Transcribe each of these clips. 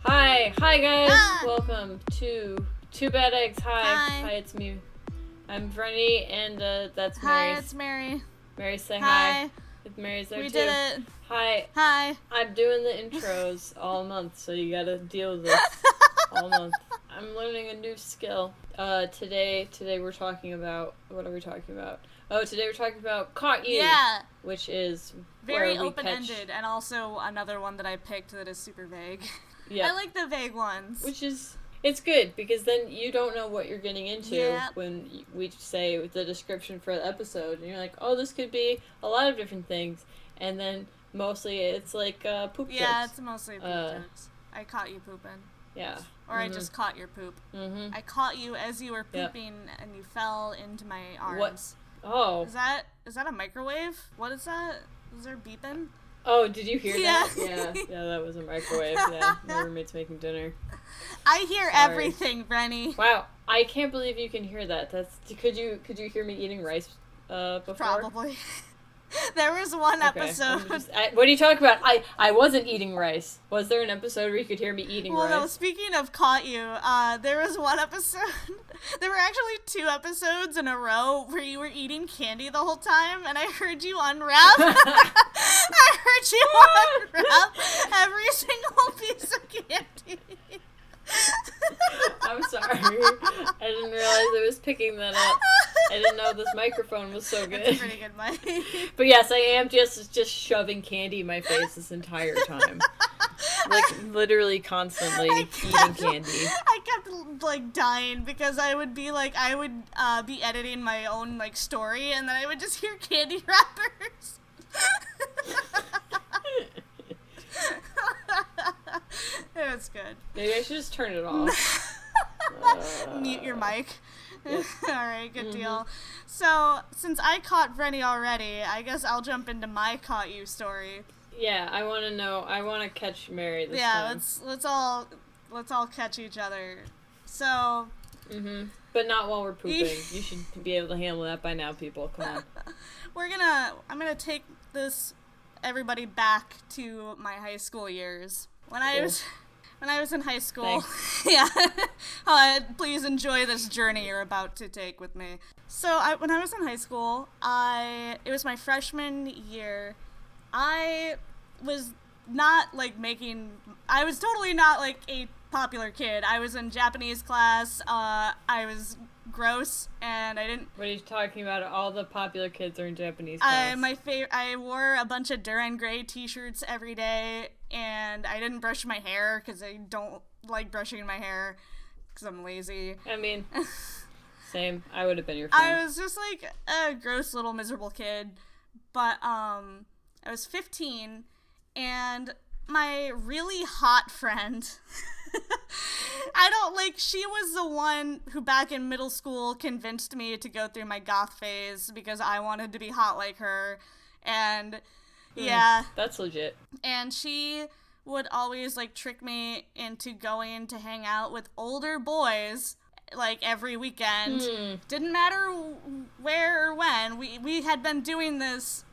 Hi guys, Ah! welcome to 2BadEggs. Hi, Hi. it's me. I'm Vrenilee, and that's Hi, Mary's. it's Mary. Mary, say hi. Hi. If Mary's there We too. did it. Hi. Hi. I'm doing the intros all month, so you gotta deal with this all month. I'm learning a new skill. Today we're talking about, what are we talking about? Oh, today we're talking about Caught You. Yeah. Which is Very where we open-ended, and also another one that I picked that is super vague. Yeah. I like the vague ones. Which is, it's good, because then you don't know what you're getting into when we say the description for the episode, and you're like, oh, this could be a lot of different things, and then mostly it's like poop jokes. Yeah, it's mostly poop jokes. I caught you pooping. Yeah. Or I just caught your poop. Mm-hmm. I caught you as you were pooping, and you fell into my arms. What? Oh. Is that a microwave? What is that? Is there beeping? Oh, did you hear Yeah. that? Yeah, that was a microwave. Yeah, my roommate's making dinner. I hear Sorry. everything, Brenny. Wow, I can't believe you can hear that. Could you hear me eating rice before? Probably. There was one episode. What are you talking about? I wasn't eating rice. Was there an episode where you could hear me eating rice? Well, no, speaking of Caught You, there was one episode. There were actually 2 episodes in a row where you were eating candy the whole time, and I heard you unwrap. I heard you unwrap every single piece of candy. I'm sorry. I didn't realize it was picking that up. I didn't know this microphone was so good. It's a pretty good mic. But yes, I am just shoving candy in my face this entire time. Like, literally constantly eating candy. I kept, like, dying because I would be be editing my own, like, story, and then I would just hear candy wrappers. It was good. Maybe I should just turn it off. Mute your mic. Yes. Alright, good deal. So, since I caught Brenny already, I guess I'll jump into my Caught You story. Yeah, I want to know. I want to catch Mary this time. Yeah, let's all catch each other. So. Mm-hmm. But not while we're pooping. You should be able to handle that by now, people. Come on. I'm gonna take everybody back to my high school years. When I was in high school. Yeah. Please enjoy this journey you're about to take with me. So when I was in high school, it was my freshman year. I was totally not like a popular kid. I was in Japanese class. I was gross, and I didn't. What are you talking about? All the popular kids are in Japanese class. I wore a bunch of Duran Gray t-shirts every day, and I didn't brush my hair because I don't like brushing my hair because I'm lazy. I mean, same. I would have been your friend. I was just like a gross little miserable kid, but I was 15, and my really hot friend. She was the one who back in middle school convinced me to go through my goth phase because I wanted to be hot like her, and yeah. That's legit. And she would always, like, trick me into going to hang out with older boys, like, every weekend. Didn't matter where or when. We had been doing this,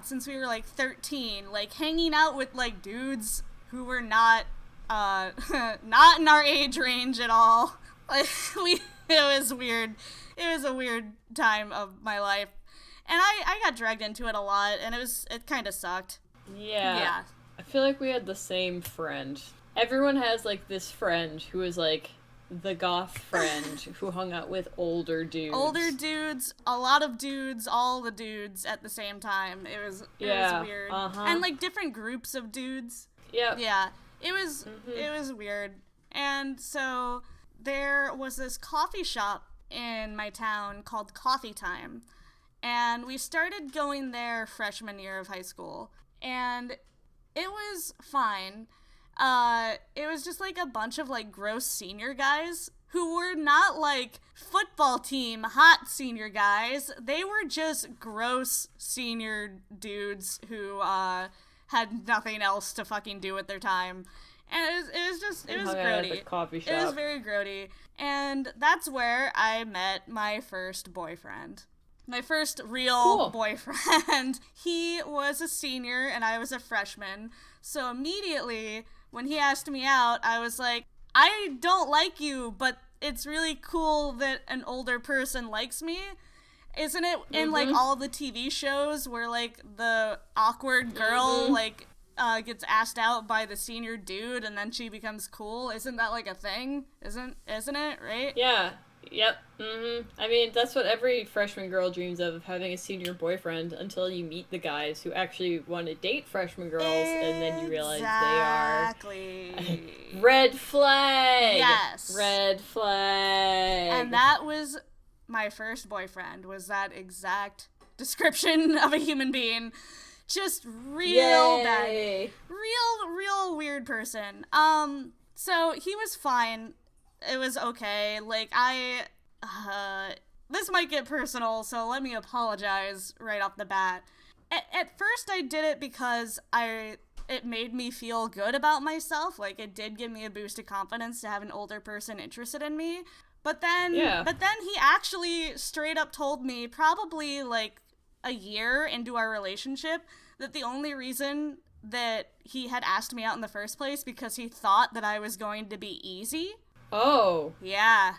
since we were, like, 13, like, hanging out with, like, dudes who were not in our age range at all. Like, it was weird. It was a weird time of my life. And I got dragged into it a lot, and it kind of sucked. Yeah. I feel like we had the same friend. Everyone has, like, this friend who is, like, the goth friend who hung out with older dudes. Older dudes, a lot of dudes, all the dudes at the same time. It was weird. And, like, different groups of dudes. Yep. Yeah. It was weird. And so there was this coffee shop in my town called Coffee Time. And we started going there freshman year of high school. And it was fine. It was just like a bunch of like gross senior guys who were not like football team hot senior guys. They were just gross senior dudes who had nothing else to fucking do with their time. And it was grody. Coffee shop. It was very grody. And that's where I met my first boyfriend. My first real boyfriend. He was a senior and I was a freshman. So immediately when he asked me out, I was like, I don't like you, but it's really cool that an older person likes me. Isn't it in, like, all the TV shows where, like, the awkward girl, like, gets asked out by the senior dude and then she becomes cool? Isn't that, like, a thing? Isn't it, right? Yeah. Yep. I mean, that's what every freshman girl dreams of having a senior boyfriend until you meet the guys who actually want to date freshman girls, and then you realize they are... Red flag! Yes. Red flag! And that was my first boyfriend, was that exact description of a human being. Just real bad. Real weird person. So he was fine. It was okay. Like, this might get personal, so let me apologize right off the bat. At first I did it because it made me feel good about myself. Like, it did give me a boost of confidence to have an older person interested in me. But then he actually straight up told me, probably like a year into our relationship, that the only reason that he had asked me out in the first place because he thought that I was going to be easy. Oh. Yeah.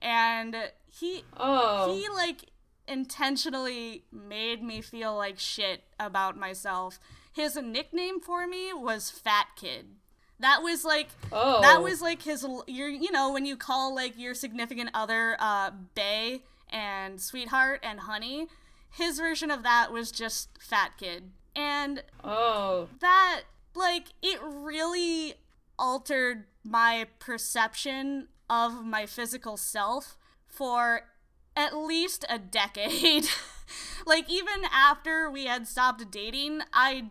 And he like intentionally made me feel like shit about myself. His nickname for me was Fat Kid. That was like his, when you call like your significant other bae and sweetheart and honey, his version of that was just Fat Kid. And that, like, it really altered my perception of my physical self for at least a decade. Like, even after we had stopped dating, I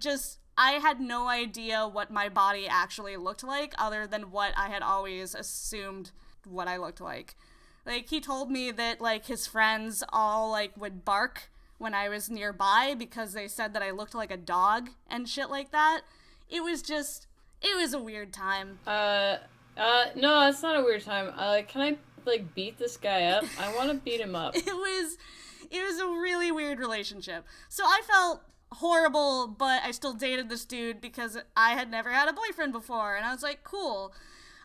had no idea what my body actually looked like other than what I had always assumed what I looked like. Like, he told me that, like, his friends all, like, would bark when I was nearby because they said that I looked like a dog and shit like that. It was a weird time. No, it's not a weird time. Can I, like, beat this guy up? I want to beat him up. It was a really weird relationship. So I felt horrible, but I still dated this dude because I had never had a boyfriend before, and I was like, cool.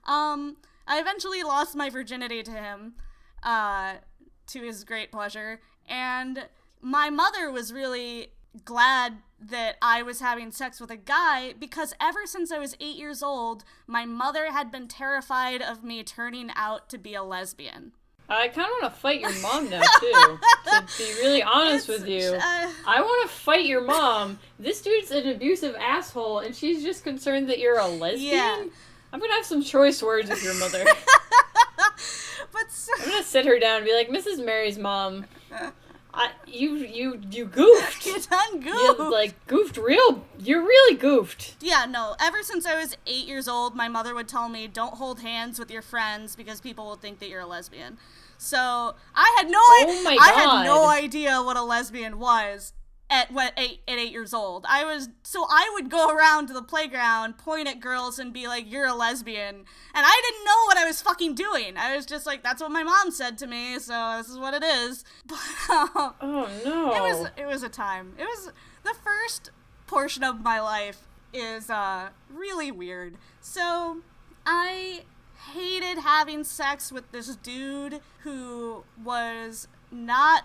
I eventually lost my virginity to him, to his great pleasure, and my mother was really glad that I was having sex with a guy because ever since I was 8 years old, my mother had been terrified of me turning out to be a lesbian. I kind of want to fight your mom now, too. To be really honest with you. I want to fight your mom. This dude's an abusive asshole, and she's just concerned that you're a lesbian? Yeah. I'm going to have some choice words with your mother. I'm going to sit her down and be like, Mrs. Mary's mom, you goofed. You done goofed. You, like, goofed you're really goofed. Yeah, no, ever since I was 8 years old, my mother would tell me, don't hold hands with your friends because people will think that you're a lesbian. So, I had no idea what a lesbian was at 8 years old. I would go around to the playground, point at girls, and be like, you're a lesbian. And I didn't know what I was fucking doing. I was just like, that's what my mom said to me, so this is what it is. But, oh no. It was a time. It was, the first portion of my life is, really weird. So, I hated having sex with this dude who was not,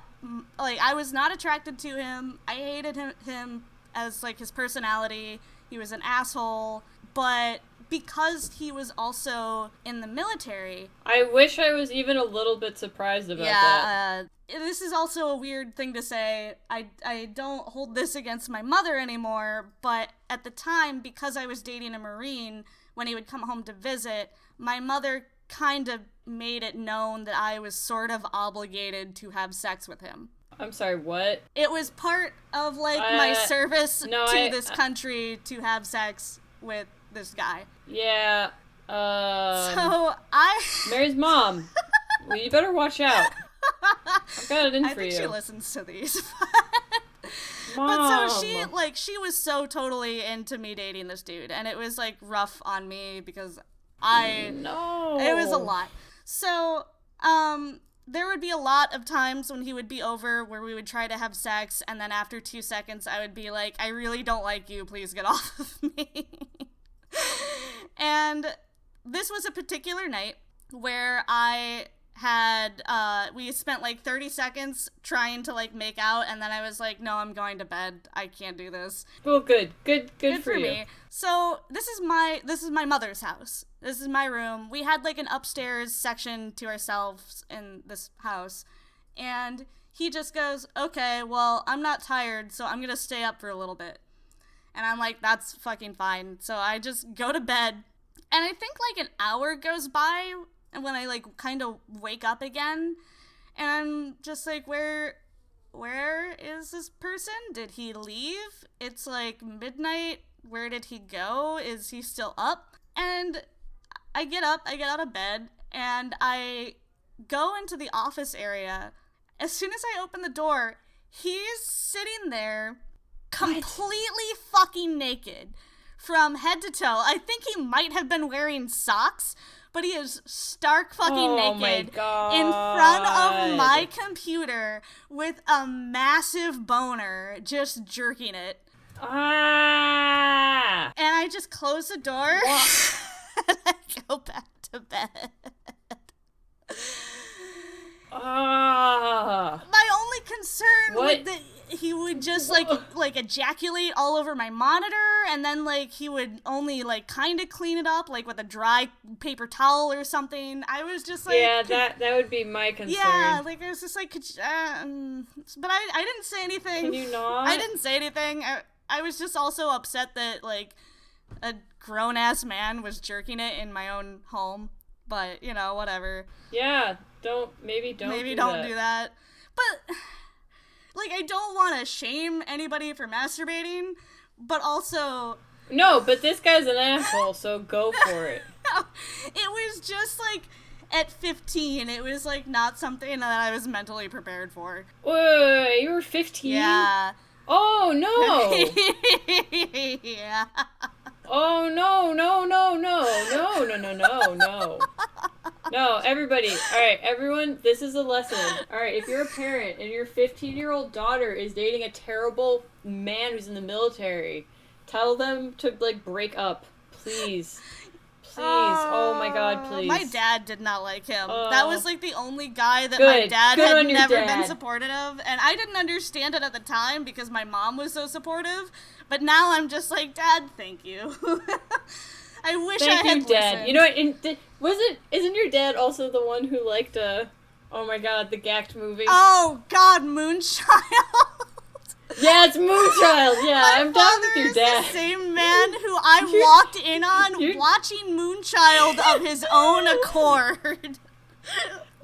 like, I was not attracted to him. I hated him as, like, his personality. He was an asshole. But because he was also in the military... I wish I was even a little bit surprised about that. This is also a weird thing to say. I don't hold this against my mother anymore, but at the time, because I was dating a Marine, when he would come home to visit, my mother kind of made it known that I was sort of obligated to have sex with him. I'm sorry, what? It was part of, like, my service to this country to have sex with this guy. Yeah, So, Mary's mom, well, you better watch out. I've got it in for you. I think she listens to these. Mom. But so she was so totally into me dating this dude, and it was, like, rough on me because it was a lot. So, there would be a lot of times when he would be over where we would try to have sex, and then after 2 seconds I would be like, I really don't like you, please get off of me. And this was a particular night where I had, we spent like 30 seconds trying to like make out, and then I was like, no, I'm going to bed. I can't do this. Well, good for you. Me. So this is my mother's house. This is my room. We had like an upstairs section to ourselves in this house, and he just goes, okay, well, I'm not tired, so I'm gonna stay up for a little bit. And I'm like, that's fucking fine. So I just go to bed, and I think like an hour goes by, and when I like kind of wake up again, and I'm just like, where is this person? Did he leave? It's like midnight. Where did he go? Is he still up? And I get out of bed, and I go into the office area. As soon as I open the door, he's sitting there completely fucking naked from head to toe. I think he might have been wearing socks, but he is stark fucking naked in front of my computer with a massive boner just jerking it. Ah! And I just close the door and I go back to bed. My only concern was that he would just like ejaculate all over my monitor, and then like he would only like kind of clean it up like with a dry paper towel or something. I was just like, yeah, that would be my concern. Yeah, like I was just like, but I didn't say anything. Can you not? I didn't say anything. I was just also upset that like a grown ass man was jerking it in my own home. But you know, whatever. Yeah. Don't do that. But, like, I don't want to shame anybody for masturbating, but also... No, but this guy's an asshole, so go for it. It was just, like, at 15, it was, like, not something that I was mentally prepared for. Wait, you were 15? Yeah. Oh, no! Yeah. Oh, no. No, everybody. Alright, everyone, this is a lesson. Alright, if you're a parent and your 15-year-old daughter is dating a terrible man who's in the military, tell them to, like, break up. Please. Oh my god, please. My dad did not like him. That was like the only guy that my dad had never been supportive of, and I didn't understand it at the time because my mom was so supportive, but now I'm just like, Dad, thank you. I wish I had listened. You know what, isn't your dad also the one who liked, oh my god, the Gacked movie? Oh god, Moonchild! Yeah, it's Moonchild. Yeah, I'm down with your dad. The same man who I walked in on watching Moonchild of his own accord.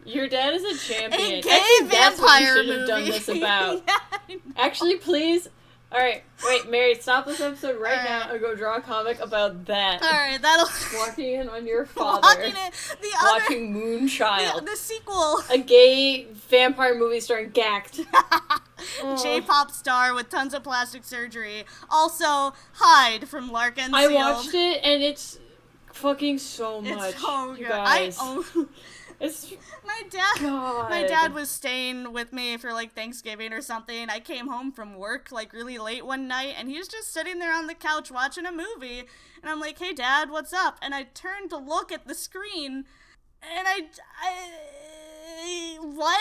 Your dad is a champion. A gay vampire that's what you should movie. have done this about. Yeah, actually, please. All right, wait, Mary, stop this episode right now and go draw a comic about that. All right, that'll walking in on your father. Watching Moonchild. The sequel. A gay vampire movie starring Gacked. J-pop star with tons of plastic surgery. Also, Hyde from Lark and Seal. I watched it and it's fucking so much. It's so good. You guys. My dad was staying with me for like Thanksgiving or something. I came home from work like really late one night and he was just sitting there on the couch watching a movie. And I'm like, hey Dad, what's up? And I turned to look at the screen and what?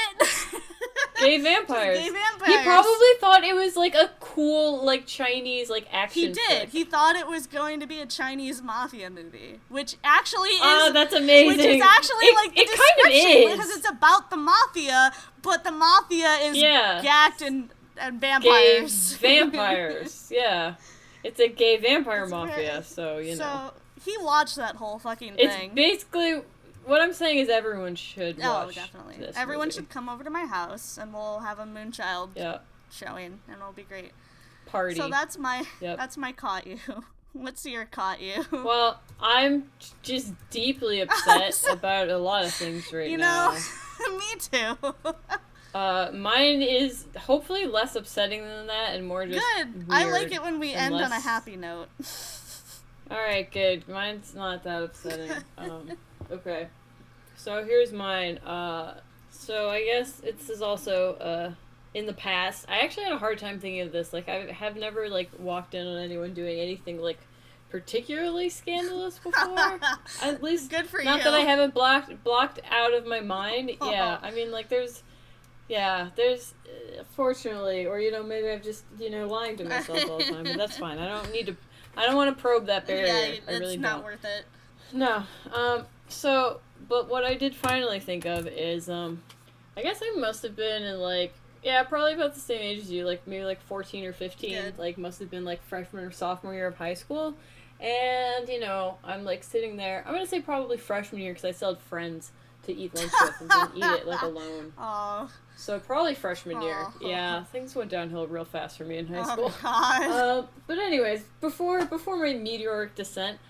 Gay vampires. Gay vampires. He probably thought it was like a cool, like Chinese, like action. He did. Flick. He thought it was going to be a Chinese mafia movie, which actually is. Oh, that's amazing. Which is actually like the description kind of is because it's about the mafia, but the mafia is gacked and vampires. Gay vampires. Yeah, it's a gay vampire mafia. So you know. So he watched that whole fucking thing. It's basically. What I'm saying is everyone should watch. Oh, definitely. Everyone should come over to my house and we'll have a Moonchild showing and it'll be great. Party. So that's my caught you. What's your caught you? Well, I'm just deeply upset about a lot of things right now. You know, me too. Mine is hopefully less upsetting than that and more just good. Weird I like it when we end on a happy note. Alright, good. Mine's not that upsetting. Okay. So here's mine. So I guess this is also, in the past. I actually had a hard time thinking of this. Like, I have never, like, walked in on anyone doing anything, like, particularly scandalous before. At least, good for you. Not that I haven't blocked out of my mind. Yeah, I mean, like, there's, fortunately, or, maybe I'm just, lying to myself all the time, but that's fine. I don't want to probe that barrier. Yeah, I really it's not worth it. No. But what I did finally think of is, I guess I must have been in, like, probably about the same age as you, like, maybe, like, 14 or 15. Good. Like, must have been, like, freshman or sophomore year of high school. And, I'm, like, sitting there. I'm going to say probably freshman year, because I still had friends to eat lunch with and didn't eat it, like, alone. Oh. So, probably freshman year. Yeah, things went downhill real fast for me in high school. Oh, God. But anyways, before my meteoric descent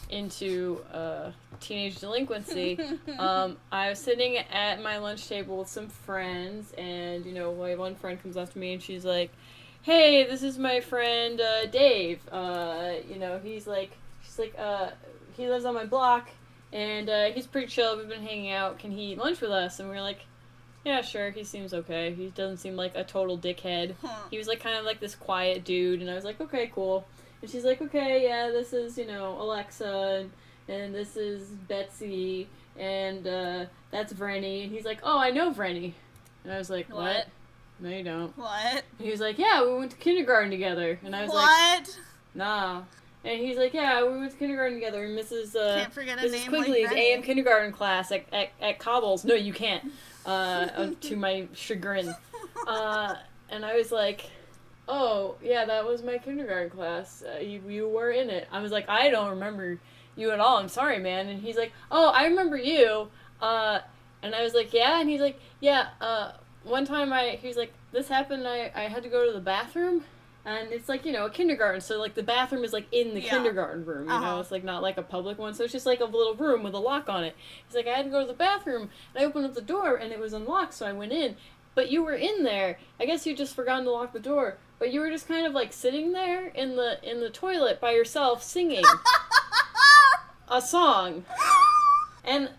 into teenage delinquency, I was sitting at my lunch table with some friends, and my one friend comes up to me and she's like, "Hey, this is my friend Dave. He's like, she's like, he lives on my block, and he's pretty chill. We've been hanging out. Can he eat lunch with us?" And we were like, "Yeah, sure. He seems okay. He doesn't seem like a total dickhead." He was like kind of like this quiet dude, and I was like, "Okay, cool." And she's like, "Okay, yeah, this is, Alexa, and this is Betsy, and that's Vrenilee." And he's like, "Oh, I know Vrenilee." And I was like, "What? No, you don't." What? And he was like, "Yeah, we went to kindergarten together." And I was like, "Nah." And he's like, "Yeah, we went to kindergarten together, and can't forget a Mrs. name Quigley's like AM kindergarten class at Cobbles." No, you can't. To my chagrin. And I was like, "Oh, yeah, that was my kindergarten class. You were in it." I was like, "I don't remember you at all. I'm sorry, man." And he's like, "Oh, I remember you." And I was like, "Yeah?" And he's like, "Yeah, one time he was like, this happened, I had to go to the bathroom." And it's like, a kindergarten, so, like, the bathroom is, like, in the kindergarten room, It's, like, not, like, a public one, so it's just, like, a little room with a lock on it. He's like, "I had to go to the bathroom, and I opened up the door, and it was unlocked, so I went in. But you were in there. I guess you just forgotten to lock the door. But you were just kind of, like, sitting there in the toilet by yourself, singing a song." And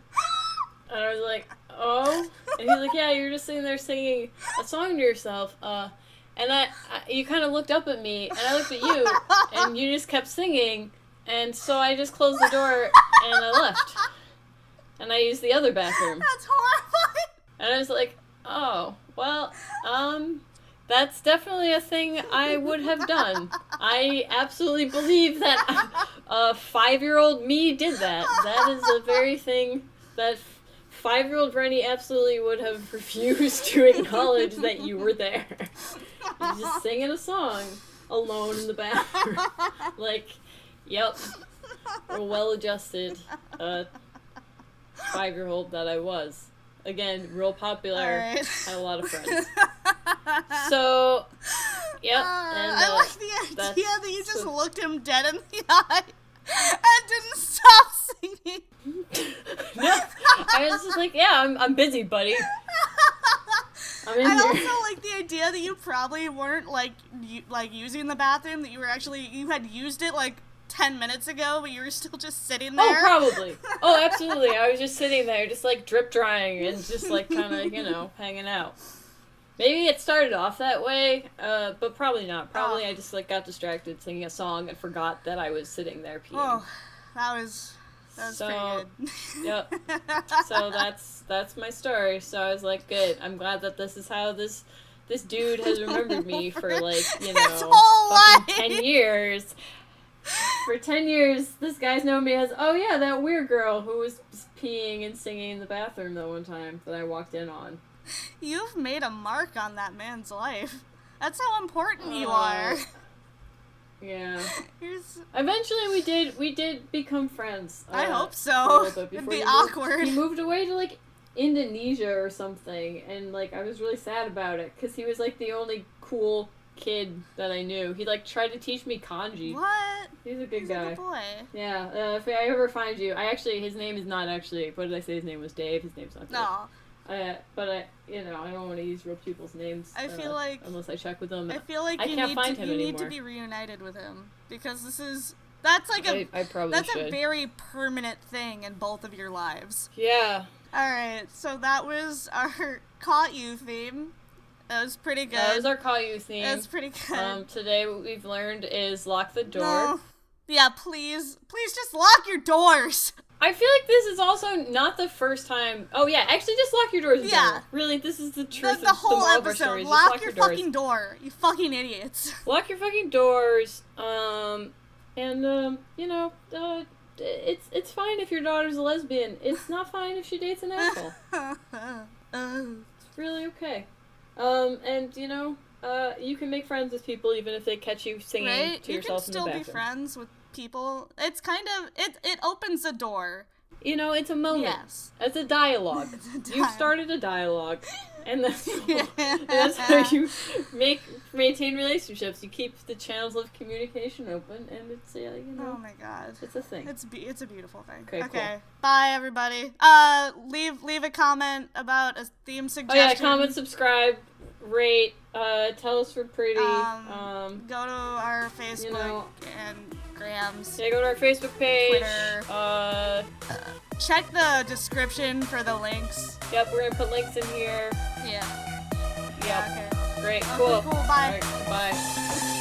I was like, "Oh?" And he's like, "Yeah, you were just sitting there singing a song to yourself, and you kind of looked up at me, and I looked at you, and you just kept singing, and so I just closed the door, and I left. And I used the other bathroom." That's horrifying. And I was like, "Oh, well, that's definitely a thing I would have done. I absolutely believe that a 5-year-old me did that. That is the very thing that 5-year-old Vrenilee absolutely would have refused to acknowledge that you were there. You're just singing a song alone in the bathroom." Like, yep, a well-adjusted 5-year-old that I was. Again, real popular, right. Had a lot of friends. So, yep. I like the idea that you just looked him dead in the eye and didn't stop singing. No, I was just like, "Yeah, I'm busy, buddy. I'm in I here." also like the idea that you probably weren't like using the bathroom, that you had used it like 10 minutes ago, but you were still just sitting there. Oh, probably. Oh, absolutely. I was just sitting there, just like drip drying and just like kind of, hanging out. Maybe it started off that way, but probably not. Probably I just like got distracted singing a song and forgot that I was sitting there peeing. Oh, that was pretty good. Yep. So that's my story. So I was like, good. I'm glad that this is how this dude has remembered me for like, his whole life. 10 years. For 10 years, this guy's known me as, "Oh yeah, that weird girl who was peeing and singing in the bathroom the one time that I walked in on." You've made a mark on that man's life. That's how important you are. Yeah. Eventually we did become friends. I hope so. It'd be awkward. He moved away to like Indonesia or something, and like I was really sad about it because he was like the only cool kid that I knew. He like tried to teach me kanji. What? He's a good guy. A good boy. Yeah. If I ever find you, his name is not actually. What did I say? His name was Dave. His name's not Dave. No. But I don't want to use real people's names. I feel like unless I check with them. I feel like you need to be reunited with him because that's a very permanent thing in both of your lives. Yeah. All right, so that was our Caught You theme. It was pretty good. That was our Caught You theme. It was pretty good. Today what we've learned is lock the door. No. Yeah, please just lock your doors. I feel like this is also not the first time. Oh yeah, actually, just lock your doors. Yeah, really, this is the truth. The whole episode. Lock your fucking door, you fucking idiots. Lock your fucking doors. It's fine if your daughter's a lesbian. It's not fine if she dates an asshole. It's really okay. You can make friends with people even if they catch you singing to yourself in the bathroom. You can still be friends with people. It's kind of it opens a door. It's a moment. Yes. It's a dialogue. You've started a dialogue. And that's how you maintain relationships. You keep the channels of communication open, and it's oh my god, it's a thing. It's a beautiful thing. Okay. Cool. Bye everybody. Leave a comment about a theme suggestion. Oh yeah, comment, subscribe, rate, tell us we're pretty. Go to our Facebook and Grams. Yeah, go to our Facebook page. Twitter. Check the description for the links. Yep, we're gonna put links in here. Yeah. Yep. Okay. Great. Cool. Cool. Bye. All right, bye.